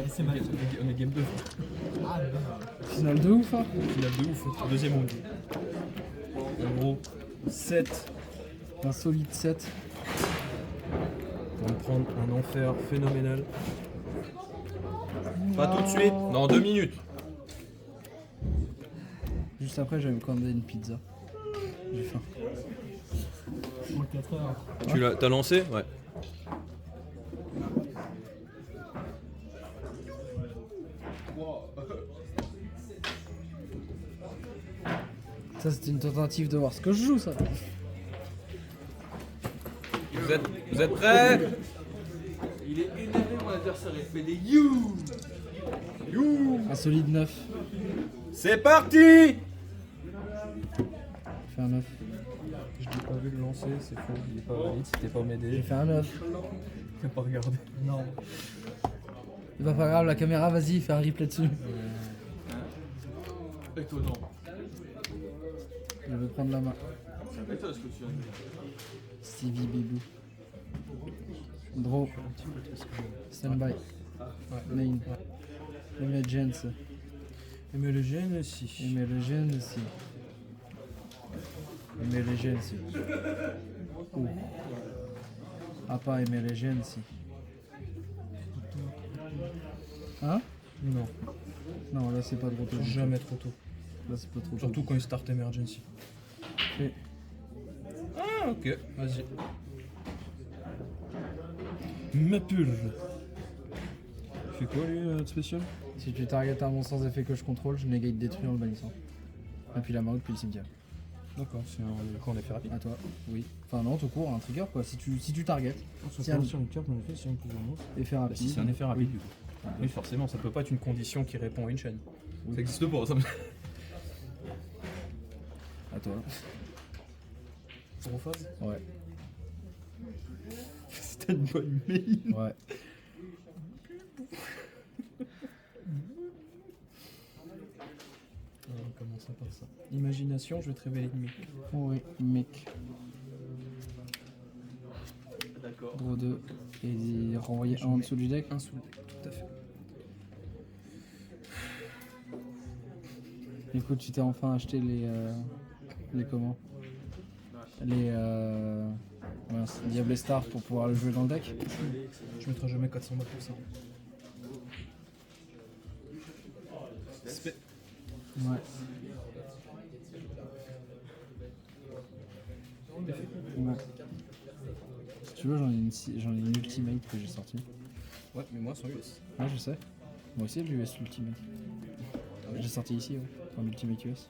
C'est mal. On est game 2. Ah, Finale de ouf, hein. Finale de ouf. Deuxième round. En gros, 7 Un solide 7. pour me prendre un enfer phénoménal. Pas tout de suite, dans 2 minutes. Juste après, je vais me commander une pizza. J'ai faim. pour 4 heures. T'as lancé? Ouais. Ça, c'était une tentative de voir ce que je joue, ça. Vous êtes prêts? Il est énervé, mon adversaire, il fait des you. Un solide 9. C'est parti! Fait un 9. Je l'ai pas vu le lancer, c'est faux. Il est pas valide, c'était pas J'ai m'aider. fait un 9. J'ai pas regardé. Non. C'est pas grave, la caméra, vas-y, fais un replay dessus. Étonnant. Je vais prendre la main. Étonnant ce que tu viens de dire. Stevie Bibou. Draw. Standby. Main. Emergency. Mais le gène aussi. Emergency. Emergency. Oh. Ah, pas emergency. Hein? Non, Non, là c'est pas trop tôt. jamais trop tôt. Là c'est pas trop tôt. Surtout quand il start emergency. Et Ah, ok, vas-y. Ma purge. Il fait quoi lui, de spécial? si tu targetes un monstre sans effet que je contrôle, je negate détruit en le bannissant. Et puis la main, puis le cimetière. D'accord, c'est quand on est fait rapide. À toi, oui. Enfin non, tout court, un trigger quoi. Si tu targetes, C'est un- sur une carte, on fait, c'est un pouvoir monstre. effet rapide. Si c'est un effet rapide oui. du coup. Oui, forcément, ça peut pas être une condition qui répond à une chaîne. Oui. Ça existe pas, ça. À toi. Zéro phase. Ouais. C'était une bonne main. Ouais. On commence par ça. Imagination, je vais te révéler l'ennemi. Oui, mec. D'accord. Draw 2. Et renvoyer un en dessous du deck. Un sous le deck, tout à fait. Écoute, tu t'es enfin acheté les comment? Les mince, Diable Star pour pouvoir le jouer dans le deck. Je mettrai jamais 400 balles pour ça. Spé- Ouais. Ouais. Si tu veux, j'en ai une ultimate que j'ai sortie. Ouais, mais moi, sans US. Ouais, je sais. Moi aussi, l'US Ultimate. J'ai sorti ici, ouais. En Ultimate US.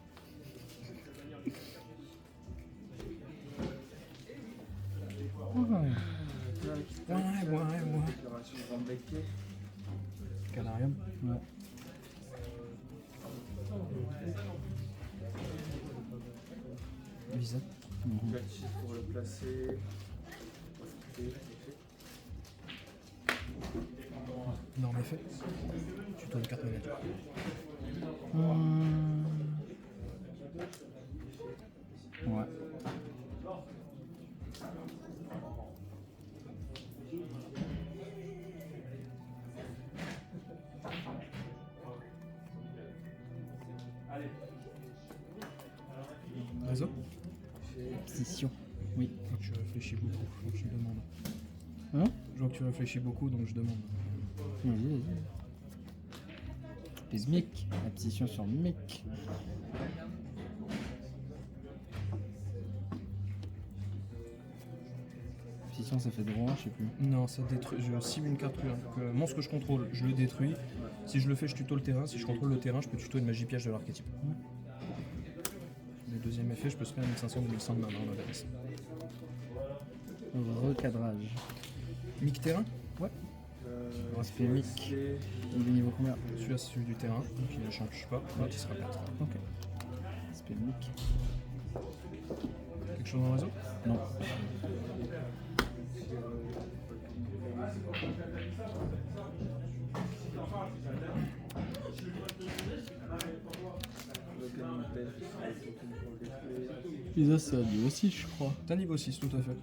Ouais. Calarium. Ouais. Visa. Pour le placer. Non, en effet. Tu tournes une carte manette. Ouais. Réseau? Position. Oui. Je vois que tu réfléchis beaucoup, donc je demande. Hein? Je vois que tu réfléchis beaucoup, donc je demande. Vas-y, vas-y. Les mic. La position sur mic. Position, ça fait droit, je sais plus. Non, ça détruit. Je cible une carte monstre que je contrôle, je le détruis. Si je le fais, je tuto le terrain. Si je contrôle le terrain, je peux tuto une magie piège de l'archétype. Le deuxième effet, je peux se faire 1500 ou 1100 de main dans la balance. Recadrage. Mic terrain? Ouais. Aspect mic. Il est niveau combien? Celui-là, c'est celui du terrain, donc il ne change pas. L'autre, il sera 4. Ok. Aspect mic. Quelque chose dans le réseau? Non. Lisa, c'est à lui aussi, je crois. T'as niveau 6, tout à fait.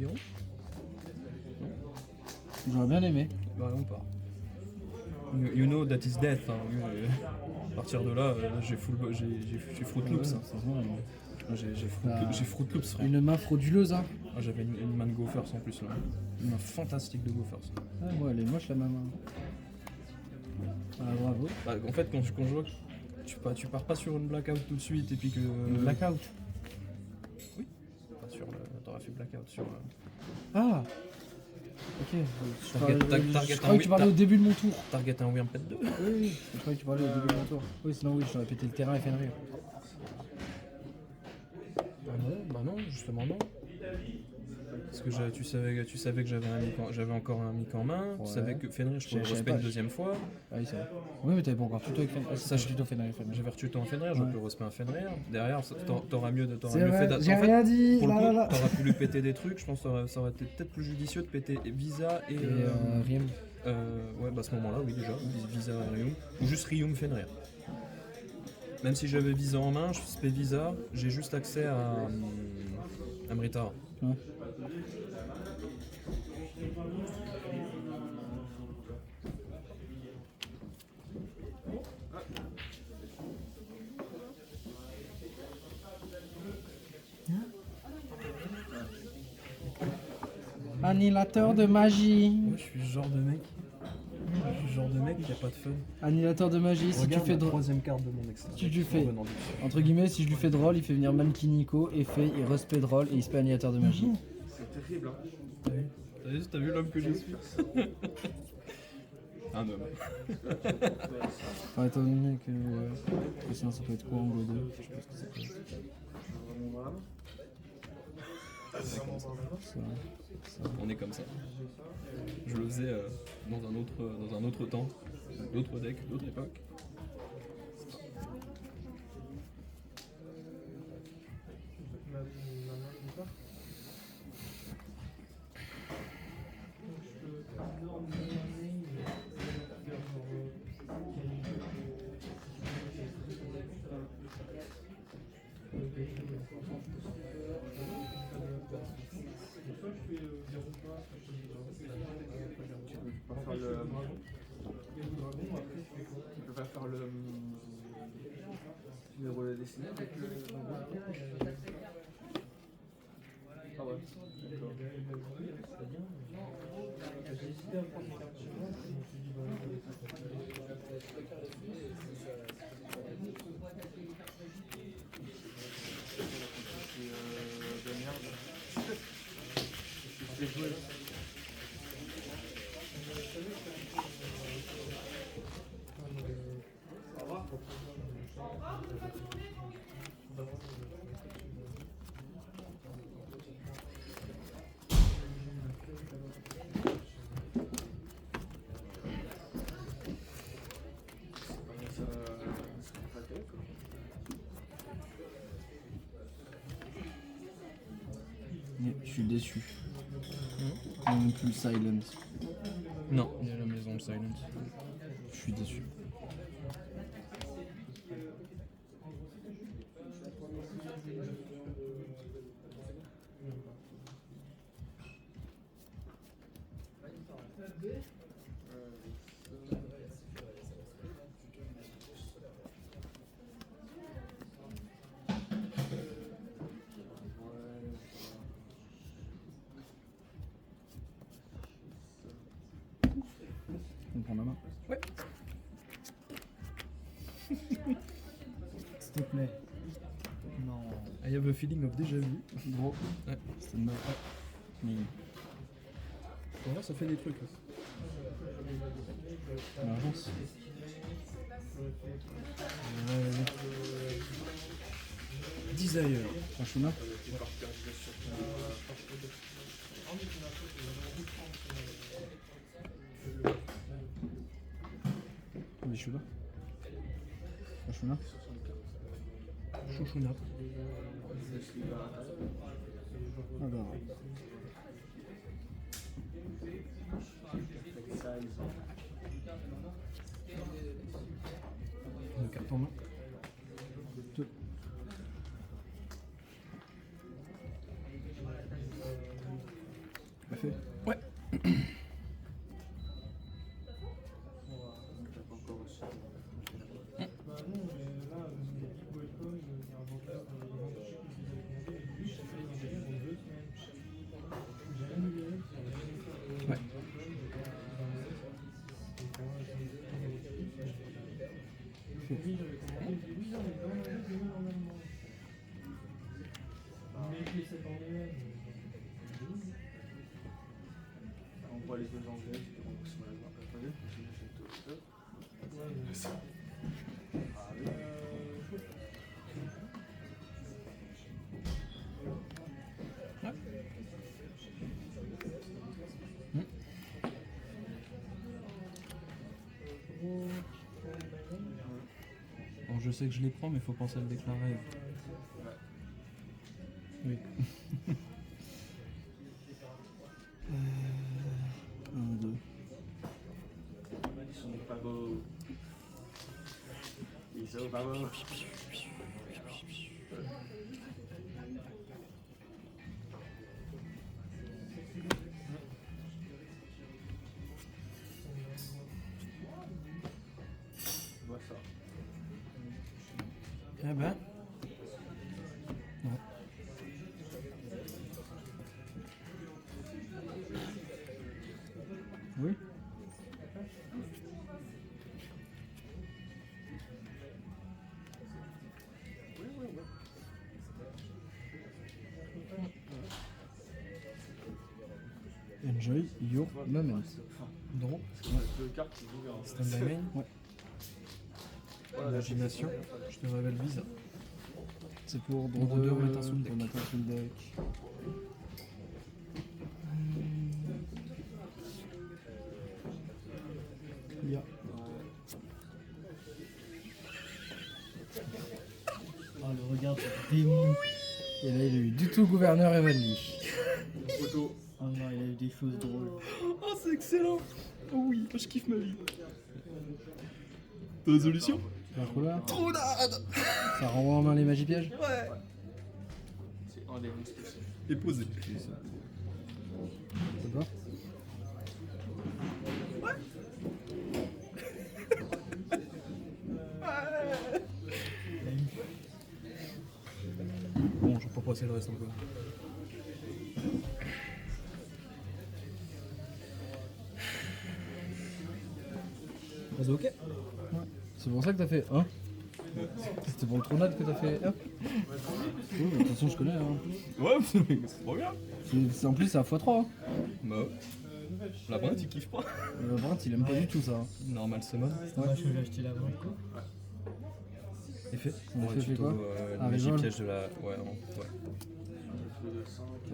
Oberon? J'aurais bien aimé. Bah on part. You know that is death. Hein. À partir de là, j'ai Fruit Loops. Hein. J'ai Fruit Loops, frère. Une main frauduleuse, hein. Ah, j'avais une main de Gophers en plus là. Une main fantastique de Gophers. Ah, moi, elle est moche la main. Ah, bravo. Bah, en fait, quand je vois que tu pars pas sur une blackout tout de suite et puis que. Blackout. Oui. Pas sur le. T'aurais fait blackout sur. Ah. Ok. Target Je croyais que tu parlais au début de mon tour. Target un Wyrm Pet 2. Oui, je croyais que tu parlais au début de mon tour. Oui, sinon oui, je t'aurais pété le terrain et Fenrir. Ah non, bah non, justement non. Parce que tu savais que j'avais encore un mic en main, Ouais. tu savais que Fenrir je pouvais Je savais respect une pas. deuxième fois. Ah oui, c'est vrai. Oui, mais t'avais pas encore tuto avec Fenrir. Ça, Ça, je tuto Fenrir. J'avais retuto en Fenrir, je Ouais. peux respect un Fenrir. Derrière, t'auras mieux C'est fait vrai, d'a- j'ai en fait, rien dit. pour le Là, coup, là, là. t'aurais pu lui péter des trucs, je pense que ça aurait été peut-être plus judicieux de péter Visa et. Et Riem. Ouais, bah à ce moment-là, oui, déjà, Visa et Ryum. Ou juste Ryum Fenrir. Même si j'avais Visa en main, je fais Visa, j'ai juste accès à Mritara. Ouais. Annihilateur de magie. Moi, je suis ce genre de mec. Je suis ce genre de mec qui a pas de fun. Annihilateur de magie, si tu fais drôle. troisième carte de mon extra. Si tu fais, entre guillemets, si je lui fais drôle, il fait venir Manki Nico, effet, il respect drôle et il se fait annihilateur de magie. C'est terrible, hein. T'as vu l'homme que je suis? Un homme. Enfin, étant donné que sinon ça peut être quoi en Go 2, je sais pas ce que ça peut être. Ça. On est comme ça. Je le faisais dans un autre temps, d'autres decks, d'autres époques. Je vais faire le relais dessiné avec le. Ah ouais. Mais je suis déçu. Il n'y a même plus le silence. Non, il y a la maison de Silence. Je suis déçu. On prend la main. Ouais. S'il te plaît. Non. I have a feeling of déjà vu. Gros. Ouais. C'était une meuf. Mais Pour voir, ça fait des trucs. Là. l'agence. Desire. Franchement. Mais je suis là. Franchement. Chouchouna. Alors. Une carte en main. On voit les deux anglais, c'est bon, c'est mal partagé. Bon, je sais que je les prends, mais faut penser à le déclarer. Oui. 1, 2. Ils sont pas beaux. Ils sont pas beaux. Je vois ça. Eh ben. Oui. Enjoy your moment. Drop. Deux cartes qui jouent en Stand by main. Ouais. Imagination. Je te révèle Visa. C'est pour Draw draw deux, 2 remettre un sous le pour deck. mettre un sous le deck. Yeah. Oh, le regard de démon. Et là, il a eu du tout gouverneur Evanly. photo. Oh non, il a eu des choses drôles. Oh, c'est excellent. Oh oui, je kiffe ma vie. Résolution. La couleur. Tronade. Ça renvoie en main les magies pièges. Ouais. C'est un des monstres spéciaux. Et posé. D'accord. Bon, je vais pas passer le reste encore. Vas-y, ok. Ouais. C'est pour ça que t'as fait 1. C'était pour le tronade que t'as fait 1. Oui, de toute façon, je connais. Hein. Ouais, c'est trop bien. En plus, c'est à x3. Hein. Bah ouais. La brinte, il kiffe pas. Le Brent, il aime pas du tout ça. Hein. Normal summon. C'est dommage que j'ai acheté la vente. Effet. On a Ouais, fait tuto, quoi Un magie revolve. piège de la. Ouais, non. Ouais.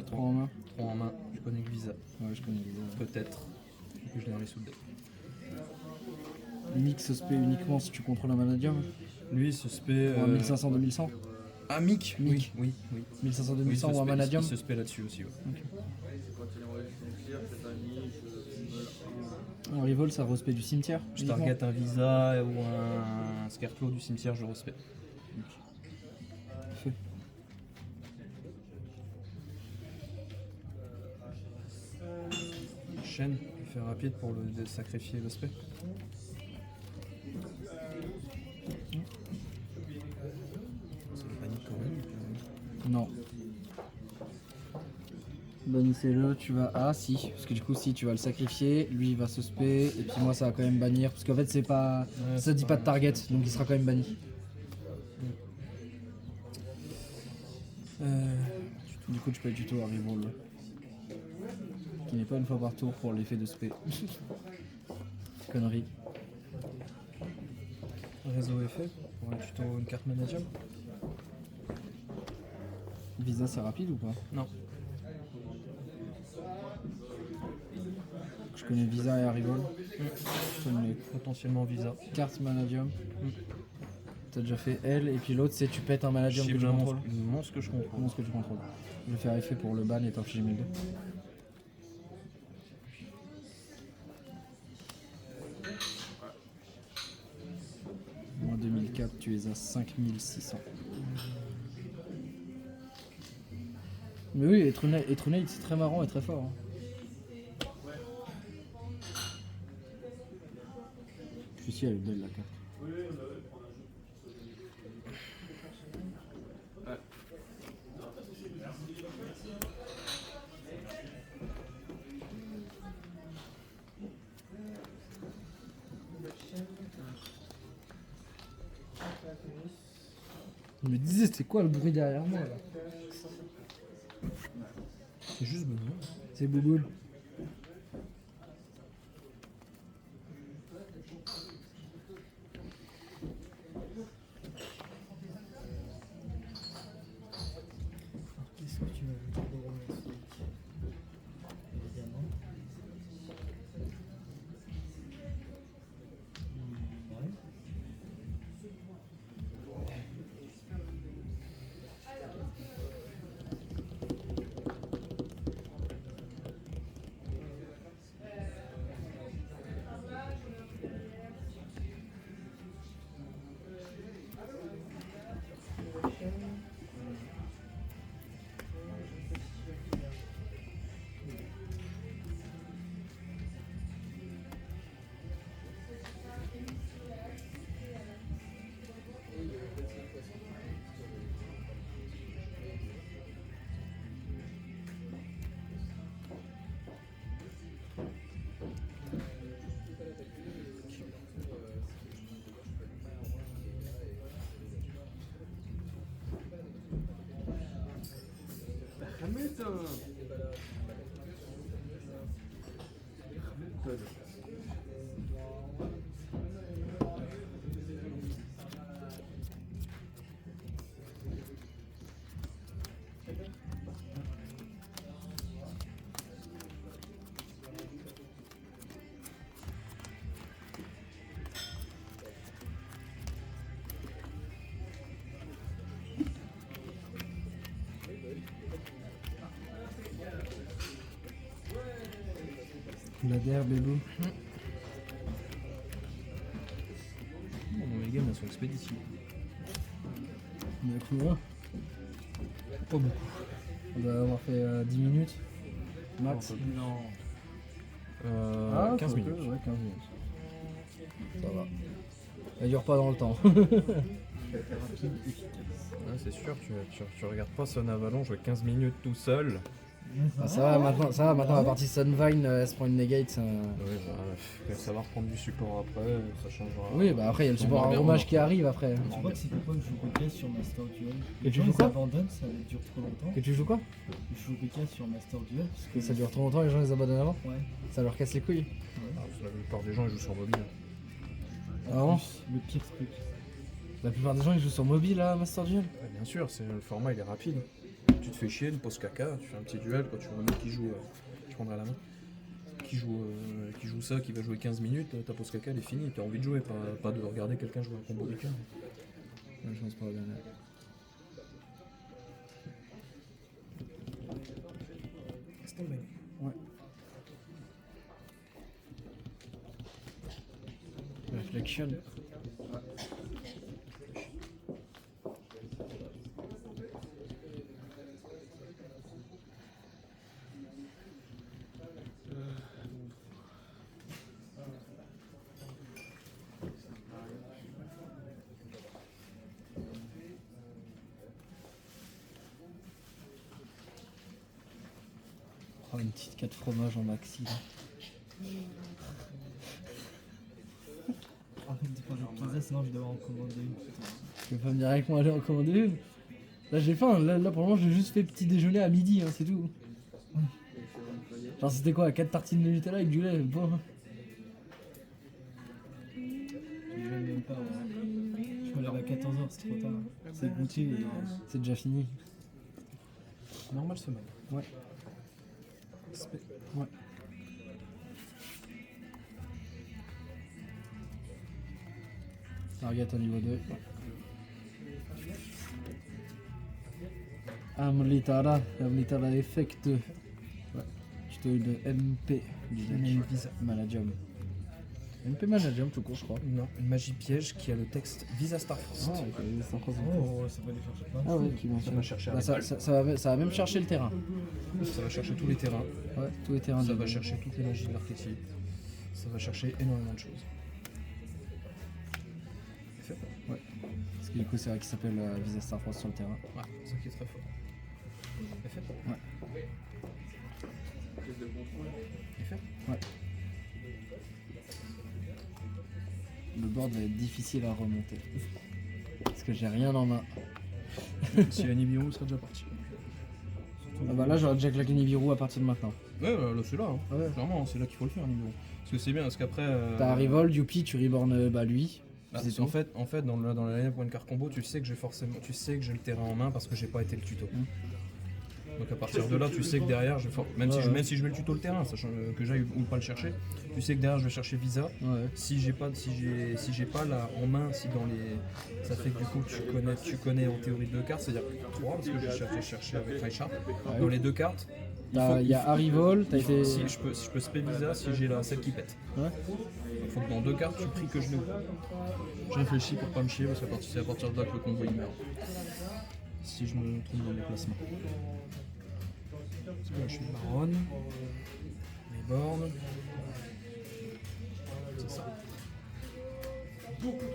3 en main. 3 en main. Je connais que Visa. Ouais, je connais les Peut-être. Et que je l'ai dans les sous de deck. Mix SP uniquement si tu contrôles un manadium. Lui, il se spé. Ou un 1500-2100. Ah, Mick. Mick. Oui, oui. 1500-2100 ou un manadium. Il se spé là-dessus aussi, ouais. Quand il envoie une clear, c'est pas mis, je En revolt, ça respect du cimetière. Je uniquement. target un Visa ou un Scarecrow du cimetière, je le respecte. Fait. Chaîne, il fait rapide pour le sacrifier le spec. C'est panique quand même. Non. Bannissez-le, tu vas. Ah, si. Parce que du coup, si tu vas le sacrifier, lui il va se spé. Et puis moi, ça va quand même bannir. Parce qu'en fait, c'est pas. Ouais, Ça dit pas de target. Donc il sera quand même banni. Du coup, tu peux tuto à reroll. Qui n'est pas une fois par tour pour l'effet de spé. Connerie. Réseau effet pour un tuto une carte manager. Visa, c'est rapide ou pas? Non. Je connais Visa et Arrival. Je connais les Potentiellement Visa. cartes Manadium. T'as déjà fait elle, et puis l'autre c'est tu pètes un Manadium que tu un contrôles. monstre que je contrôle. Comment est-ce que tu contrôles? Je vais faire effet pour le ban et t'infliger 1002. Moins 2004, tu es à 5600. Mais oui, Etronate c'est très marrant et très fort. Hein. Je suis sûr, elle est belle la carte. Je me disais, c'était quoi le bruit derrière moi là? C'est juste besoin. C'est Bouboule. Qu'est-ce que tu veux ajouter de romantique? Évidemment. Ouais. Hamid, La der, bébou. Bon, les gammes, elles sont expéditives. On a combien? Pas beaucoup. On doit avoir fait 10 minutes. Max. Non. 15 faut minutes. que- Ouais, 15 minutes. Ça va. Elle dure pas dans le temps. Rapide, efficace. Ouais, c'est sûr, tu regardes pas Son Avalon jouer 15 minutes tout seul. Ah, ça va maintenant, la partie Sunvine, elle se prend une negate. Ça... Ouais, bah, ça va reprendre du support après, ça changera. Oui, bah après, il y a le support On à verra. hommage qui arrive après. Tu vois que c'est pourquoi je joue P.K. sur Master Duel. Et tu Quand joues ils quoi abandonnent, ça dure trop longtemps. Que tu joues quoi? Je joue P.K. sur Master Duel parce que Que ça dure trop longtemps, les gens les abandonnent avant? Ouais. Ça leur casse les couilles. Ah, parce que la plupart des gens ils jouent sur mobile. En Ah bon plus, le pire truc. La plupart des gens ils jouent sur mobile à Master Duel. Ouais, bien sûr, le format il est rapide. Tu te fais chier, une pause caca, tu fais un petit duel, quand tu vois un mec qui joue, je prendrai la main, qui joue ça, qui va jouer 15 minutes, ta pause caca elle est finie, t'as envie de jouer, pas de regarder quelqu'un jouer un combo de 15. Ouais, je pense pas bien. Ouais. Reflection. Oh, une petite 4 fromages en maxi. Là. Arrête de parler de pizza, sinon je dois en commander une. Tu veux pas venir avec moi aller en commander une? Là j'ai faim, là pour le moment j'ai juste fait petit déjeuner à midi, hein, c'est tout. Genre c'était quoi, 4 tartines de Nutella avec du lait? Bon. Je vais même pas. Je me lève à 14h, c'est trop tard. C'est goûté et. C'est déjà fini. Normal semaine. Ouais. Ouais. Target au niveau 2. Amlitara Effect. Ouais. Je te de MP du deck. Managem. MP Managem tout court je crois. Non, une magie piège qui a le texte Visa Star Frost. Ah, ok, c'est encore ça. Oh, ça va aller chercher plein de Ah ouais, choses. qui vient Ça va chercher Bah, un ça va même chercher le terrain. Ça va chercher tous les terrains, Ouais, tous les terrains ça de va chercher toutes les magies de l'archétype, ça va chercher énormément de choses. C'est fait. Parce que du coup c'est vrai qu'il s'appelle Visa Star Frost sur le terrain. Ouais, c'est ça qui est très fort. C'est fait. Prise de contrôle. C'est fait. Le board va être difficile à remonter. Parce que j'ai rien en main. S'il y a Nibiru, il serait déjà parti. Ah bah là, j'aurais déjà claqué Nibiru à partir de maintenant. Ouais, là c'est là, hein. Ouais. Clairement, c'est là qu'il faut le faire, Nibiru. Parce que c'est bien, parce qu'après. T'as Revolt, Yuppie, tu reborn bah lui. Bah, C'est en tout. fait, dans la line pour une carte combo, tu sais que j'ai le terrain en main parce que j'ai pas été le tuto. Donc à partir de là, tu sais que derrière, même si je mets le tuto le terrain, sachant que j'aille ou pas le chercher, tu sais que derrière je vais chercher Visa. Ouais. Si j'ai pas là en main, si dans les, ça fait que du coup tu connais en théorie deux cartes, c'est-à-dire 3 parce que j'ai cherché avec Raychard. Dans les deux cartes, Il y a Harivol, t'as été. si je peux spé Visa si j'ai celle qui pète. Ouais. Il faut que dans deux cartes tu pries que je l'ai. Je réfléchis pour pas me chier parce que c'est à partir de là que le combo il meurt. Si je me trompe dans mes placements. Parce que là je suis baronne. Les bornes. C'est ça.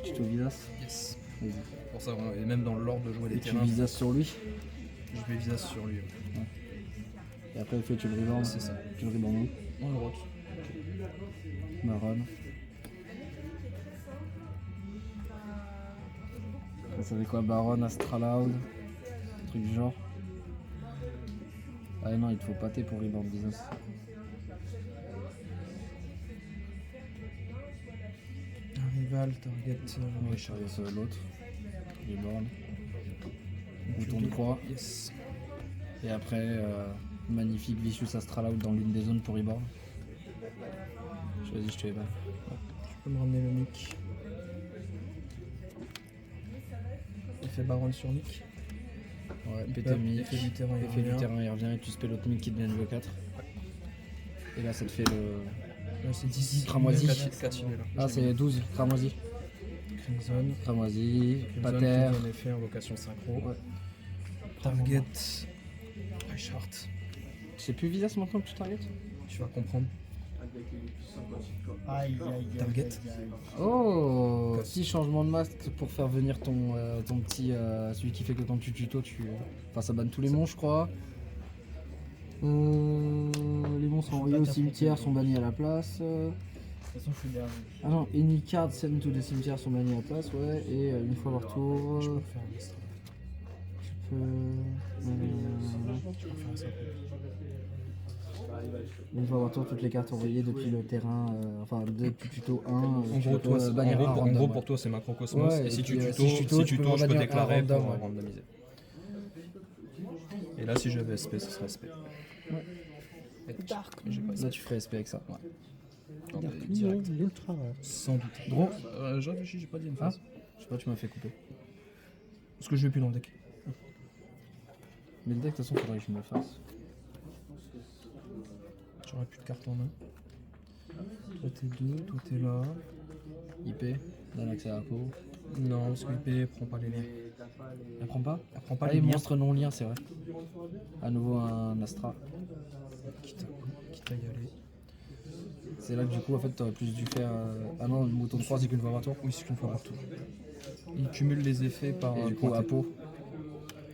Tu te visas. Yes. Vas-y. Pour ça, et même dans l'ordre de jouer les Et tu terrains, visas sur lui. je vais visage sur lui. Et après, il fait tu le reborn. C'est ça. Tu le reborn où? En droite. Baron. Ça savait quoi? Baron, Astraloud. Un truc du genre. Ah non, il te faut pâter pour reborn business. Un rival, target. Ouais, je l'autre. Reborn. Bouton de croix. Yes. Et après, magnifique Vicious Astraloud dans l'une des zones pour reborn. Vas-y, je te les balles. Tu peux me ramener le Nick. Effet baronne sur Nick. Ouais, péter mic. Effet du terrain, Effet du terrain, il revient et tu spell l'autre mic qui devient niveau 4. Et là, ça te fait le. Là c'est 10. Cramoisi. 4 il est là. Ah, c'est 12, Cramoisi. Crimson. Cramoisi, Crimson Pater. qui en effet invocation synchro. Ouais. Target. Reinhardt. C'est plus Visas maintenant que tu targetes? Tu vas comprendre. Aïe, aïe, aïe. Target. aïe, aïe. Oh, petit changement de masque pour faire venir ton petit. Celui qui fait que quand tu tuto, enfin, ça banne tous les monstres, je crois. Les monstres envoyés au cimetière sont bannis à la place. De toute façon, je suis dernier. Ah non, any cards sent to the cimetière sont bannis à la place, ouais. Et une fois leur tour, Je peux faire un extra. tu peux. Je peux faire un simple. Une fois leur tour, toutes les cartes envoyées depuis le terrain, enfin depuis tuto 1. En tu gros, peux toi, bannir un en random, gros ouais. pour toi c'est Macrocosmos Ouais, et si et tu puis, tuto, si je tuto, tu peux je peux bannir un déclarer random, pour ouais. randomiser. Et là si j'avais SP ce serait SP. Ouais. Et j'ai pas Là, tu ferais SP avec ça. Ouais. Non, mais direct. Ultra rare. Sans doute. Draw. Je réfléchis, j'ai pas dit une Ah, phrase. je sais pas, tu m'as fait couper. Parce que je vais plus dans le deck. Mais le deck, de toute façon, faudrait que je me le fasse. J'aurais plus de cartes en main. Toi t'es 2, toi t'es là. IP, donne accès à la peau. Non, parce que IP prend pas les liens. Elle prend pas? Elle prend pas Ah, les les liens. monstres non liens, c'est vrai. À nouveau un Astra. Quitte à y aller. C'est là que du coup, en fait, t'aurais plus dû faire. Ah non, le mouton de 3, c'est qu'une fois par tour. Oui, c'est qu'une fois par tour. Il cumule les effets par Et du coup, pointé. Apo.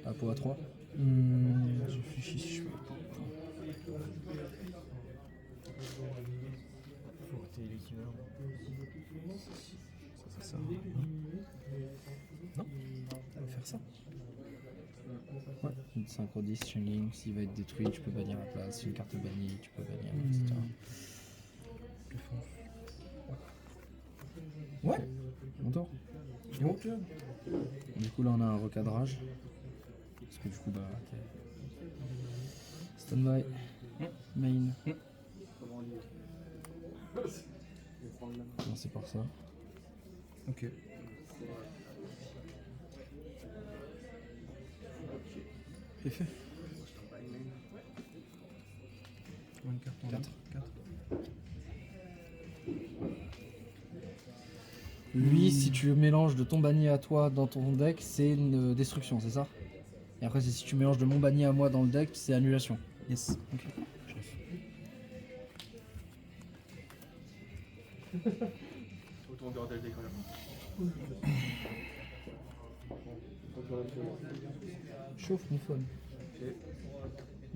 Apo à 3. Je réfléchis si je peux. Faut que t'aies l'équivalent. Ça sert à rien. Non, on va faire ça. Ouais. Une synchro 10, Chun-Ling, s'il va être détruit, tu peux bannir la place. Si une carte est bannie, tu peux bannir, etc. Le fond. Ouais. Mon tour. Bon. Du coup, là, on a un recadrage. Parce que du coup, bah. Standby. Main. Commencer par ça. Ok. C'est fait. Une carte en 4. Lui, si tu mélanges de ton banni à toi dans ton deck, c'est une destruction, c'est ça? Et après, c'est si tu mélanges de mon banni à moi dans le deck, c'est annulation. Yes. Ok. Autant garder le décalage. Chauffe mon phone.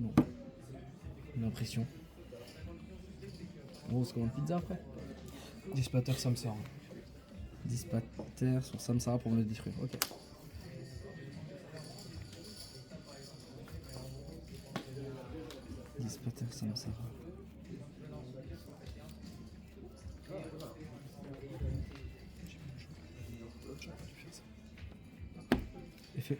Non. Une impression. Bon, on se commande pizza après. Dispater, ça me sert. Dispater sur Samsara pour me le détruire. Ok. Dispater Samsara. Effet.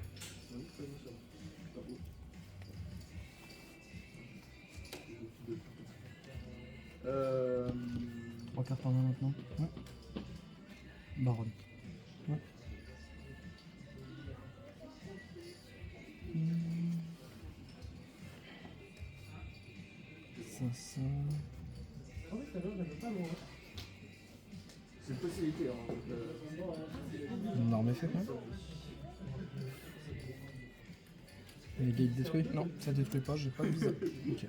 Euh... 3 cartes en main maintenant. Ouais. Baronne. Ouais. Ça. C'est une possibilité. Hein. Énorme effet, ouais. Les gates détruits? Non, ça détruit pas, j'ai pas visé. Ok.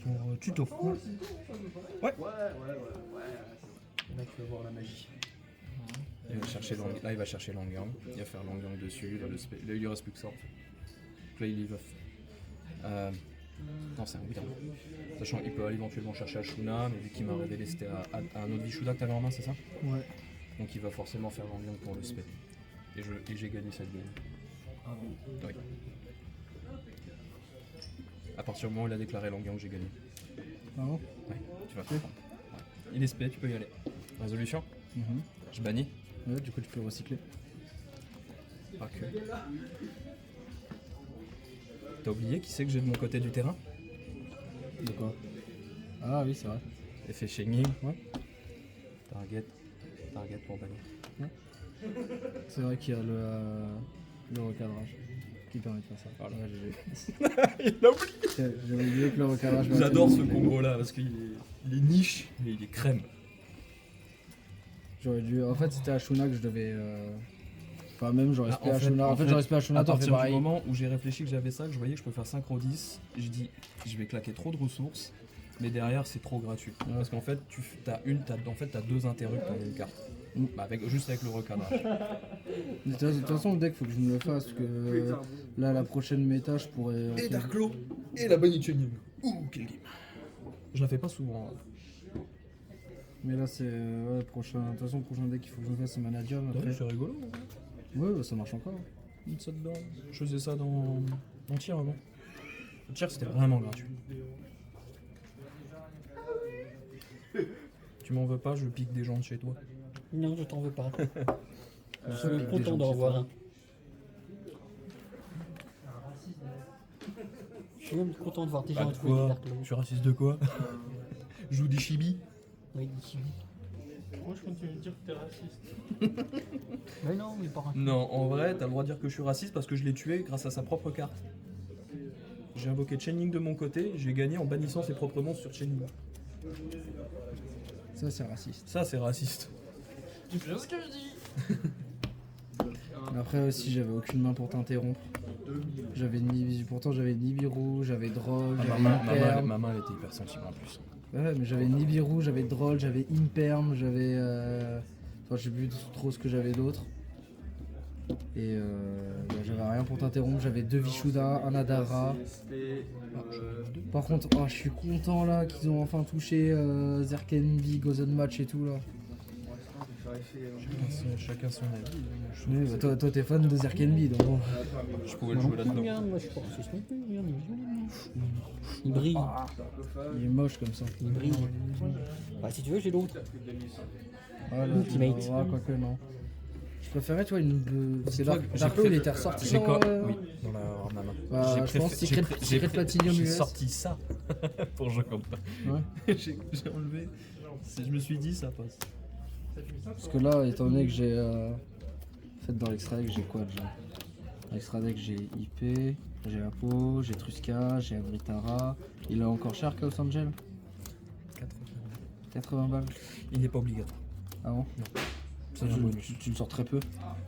Pour tuto. Ouais. Là, tu vas voir la magie. Il va chercher là, il va chercher Langang. Il va faire Langang dessus. Là, là, il lui reste plus que ça en fait. Là, il y va. Non, c'est un Widam. Sachant qu'il peut aller éventuellement chercher Ashuna, mais vu qu'il m'a révélé c'était un autre Vishuda que t'avais en main, c'est ça? Ouais. Donc il va forcément faire Langang pour le spé. Et j'ai gagné cette game. Ah bon. Oui. À partir du moment où il a déclaré Langang, j'ai gagné. Ah bon? Ouais, tu vas comprendre. Ouais. Il est spé, tu peux y aller. Résolution? Je bannis. Ouais, du coup tu peux recycler. Pas que. T'as oublié qui c'est que j'ai de mon côté du terrain? De quoi? Ah oui, c'est vrai. Effet Shenging. Ouais. Target pour bannir. C'est vrai qu'il y a le recadrage qui permet de faire ça. Voilà. Ouais, Il a oublié. j'avais oublié que le recadrage... J'adore ce combo là parce qu'il est niche, mais il est crème. J'aurais dû... En fait, c'était Ashuna que je devais... Enfin, même j'aurais respecté en fait- Ashuna. En fait, j'aurais respecté Ashuna, À t'en fais partir du pareil. moment où j'ai réfléchi que j'avais ça, que je voyais que je peux faire synchro 10, je dis je vais claquer trop de ressources, mais derrière c'est trop gratuit. Ouais. Parce qu'en fait t'as deux interrupts en une carte. Mm. Bah, juste avec le recadrage. De toute façon, le deck, faut que je me le fasse. Parce que là, la prochaine méta, je pourrais... Et Darklo et la bonne Chenging. Ouh, quel game. Je la fais pas souvent. Hein. Mais là, c'est... ouais, prochain... De toute façon, le prochain deck, il faut que je me fasse, c'est Manager. Après... C'est rigolo. Ouais, bah, ça marche encore. Mets ça dedans. Je faisais ça dans tir avant. Le tir c'était vraiment gratuit. Tu m'en veux pas, je pique des gens de chez toi. Non, je t'en veux pas. Je pique suis des content gens d'en qui revoir font. un. Je suis même content de voir des gens de jouer des quoi? Dark Lords. Je suis raciste de quoi? Je joue des chibis. Oui, des chibi. Moi, je continue de dire que t'es raciste. Mais non, mais pas un. Non, en vrai, t'as le droit de dire que je suis raciste parce que je l'ai tué grâce à sa propre carte. J'ai invoqué Chaining de mon côté, j'ai gagné en bannissant ses propres monstres sur Chaining. Ça, c'est raciste. Ça, c'est raciste. Tu fais ce que je dis. Mais après, aussi, j'avais aucune main pour t'interrompre. J'avais ni... Pourtant, j'avais Nibiru, j'avais Droll, j'avais Imperm. Ma main, elle était hyper sensible en plus. Ouais, mais j'avais Nibiru, j'avais Droll, j'avais Imperm, j'avais... Enfin, je sais plus trop ce que j'avais d'autre. Et bah, j'avais rien pour t'interrompre, j'avais 2 Vishuda, un Adara. Par contre, oh, je suis content là qu'ils ont enfin touché Zerkenby, Gozen Match et tout là. Chacun son avis. Oui, bah, toi t'es fan de Zerkenby donc bon. Je pouvais le jouer là-dedans. Regarde, moi je suis pas raciste non plus. Regarde, il est joli. Il brille. Il est moche comme ça. Il brille. Bah, si tu veux, j'ai l'autre. Ah, là, Ultimate. Ah, quoique non. Je préférais, tu vois, une. C'est Toi, Darklo, il était ressorti. J'ai dans, quoi? Oui, dans ma main. Bah, je pense Secret Platinum J'ai US. sorti ça pour jouer contre toi. Ouais. J'ai enlevé. Je me suis dit, ça passe. Parce que là, étant donné que j'ai. En fait, dans l'extra deck, j'ai quoi déjà? Dans l'extra deck, j'ai IP, j'ai Apo, j'ai Trusca, j'ai Abritara. Il a encore cher Chaos Angel? 80 balles. Il n'est pas obligatoire. Ah bon? Non. Ça, C'est un bonus. tu le sors très peu.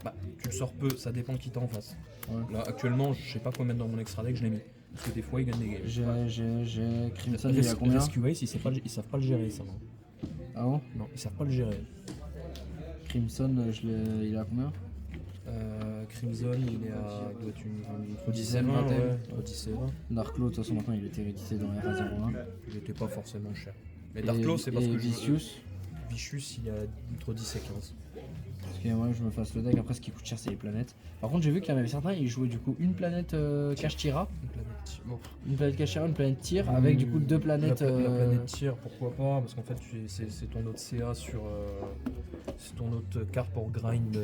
Bah, tu le sors peu, ça dépend de qui t'as en face. Ouais. Là, actuellement, je sais pas quoi mettre dans mon extra deck, je l'ai mis. Parce que des fois, il gagne des games. J'ai Crimson, il a combien? Rescue Ace, ils savent pas le gérer, ça. Non, Ah bon? non ils savent pas le gérer. Crimson, il a combien? Crimson, il est à doit être entre 10 et Dizaine, 20. vingtaine. Ouais, entre 10 et 20. Darklo, de toute façon, maintenant il est hérédité dans R01. Il était pas forcément cher. Mais Et- Darklo, c'est parce et que Vicious. Vichus, il y a entre 10 et 15. Parce qu'il y a moyen que je me fasse le deck. Après, ce qui coûte cher, c'est les planètes. Par contre, j'ai vu qu'il y en avait certains, ils jouaient du coup une planète Kashtira, Bon. une planète Kashtira, une planète Tyr, avec du coup deux planètes. La planète tir, pourquoi pas, parce qu'en fait c'est ton autre CA sur. C'est ton autre carte pour grind